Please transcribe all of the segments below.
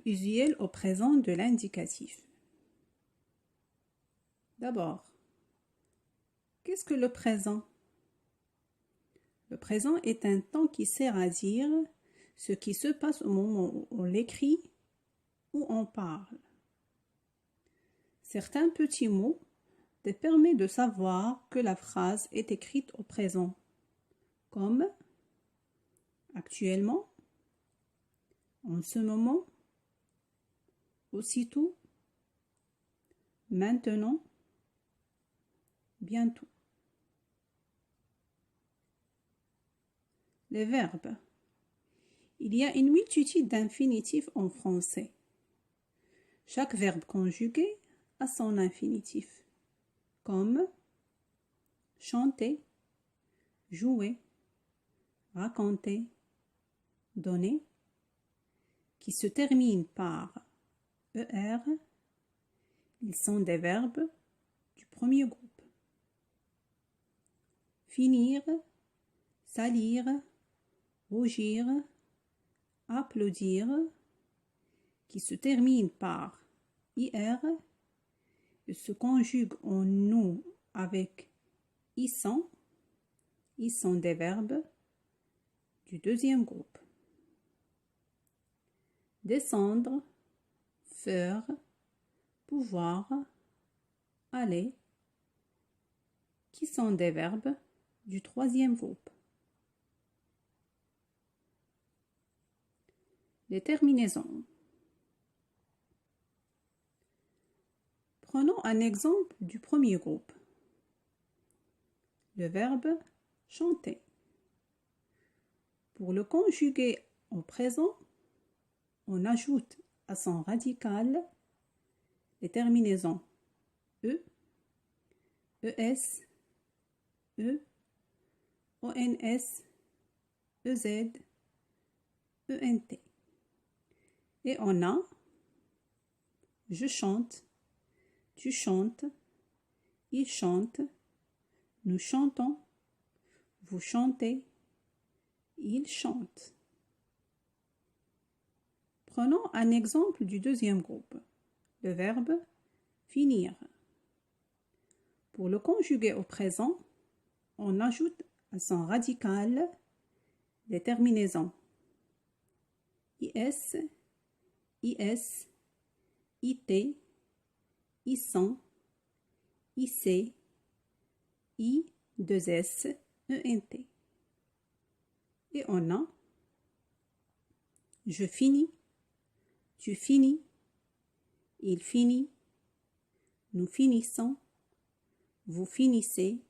usuels au présent de l'indicatif. D'abord, qu'est-ce que le présent? Le présent est un temps qui sert à dire ce qui se passe au moment où on l'écrit ou on parle. Certains petits mots te permettent de savoir que la phrase est écrite au présent, comme actuellement, en ce moment, aussitôt, maintenant, bientôt. Les verbes. Il y a une multitude d'infinitifs en français. Chaque verbe conjugué a son infinitif, comme chanter, jouer, raconter, donner, qui se terminent par ER. Ils sont des verbes du premier groupe. Finir, salir, rougir, applaudir, qui se terminent par IR et se conjuguent en nous avec ils sont des verbes du deuxième groupe. Descendre, faire, pouvoir, aller, qui sont des verbes du troisième groupe. Les terminaisons. Prenons un exemple du premier groupe. Le verbe chanter. Pour le conjuguer au présent, on ajoute à son radical les terminaisons E, ES, E, ONS, EZ, ENT. Et on a je chante, tu chantes, il chante, nous chantons, vous chantez, il chante. Prenons un exemple du deuxième groupe, le verbe finir. Pour le conjuguer au présent, on ajoute à son radical les terminaisons IS, IS, IT, ISON, IC, I2S, ENT. Et on a je finis, tu finis, il finit, nous finissons, vous finissez,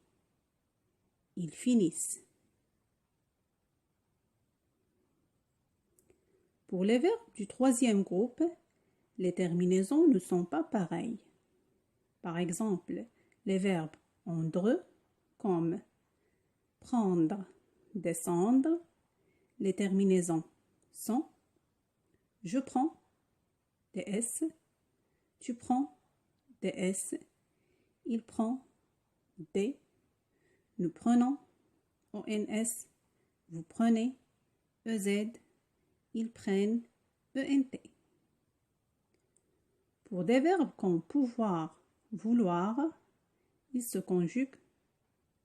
ils finissent. Pour les verbes du troisième groupe, les terminaisons ne sont pas pareilles. Par exemple, les verbes endre, comme prendre, descendre, les terminaisons sont je prends, DS, tu prends, DS, il prend, D, nous prenons, ONS, vous prenez, EZ, ils prennent, ENT. Pour des verbes comme pouvoir, vouloir, ils se conjuguent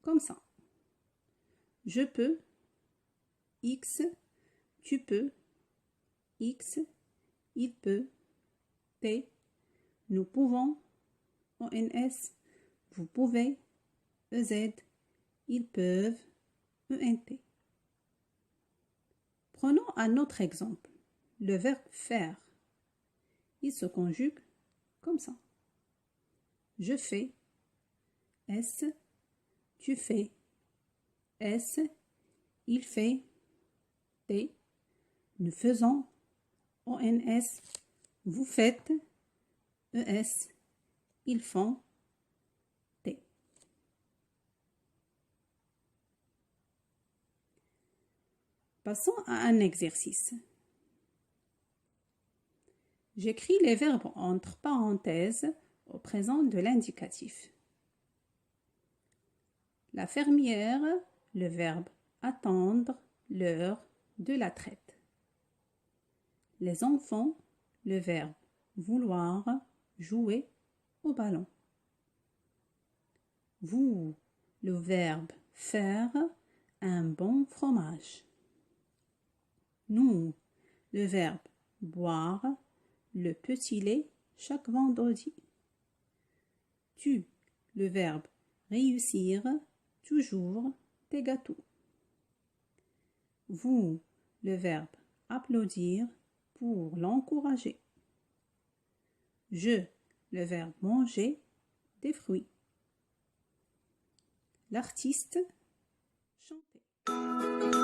comme ça. Je peux, X, tu peux, X, il peut, T, nous pouvons, ONS, vous pouvez, EZ, ils peuvent, ENT. Prenons un autre exemple, le verbe faire. Il se conjugue comme ça. Je fais, S, tu fais, S, il fait, T, nous faisons, ONS, vous faites, ES, ils font, T. Passons à un exercice. J'écris les verbes entre parenthèses au présent de l'indicatif. La fermière, le verbe attendre, l'heure de la traite. Les enfants, le verbe vouloir jouer au ballon. Vous, le verbe faire un bon fromage. Nous, le verbe boire le petit lait chaque vendredi. Tu, le verbe réussir toujours tes gâteaux. Vous, le verbe applaudir pour l'encourager. Je, le verbe manger des fruits. L'artiste chanter.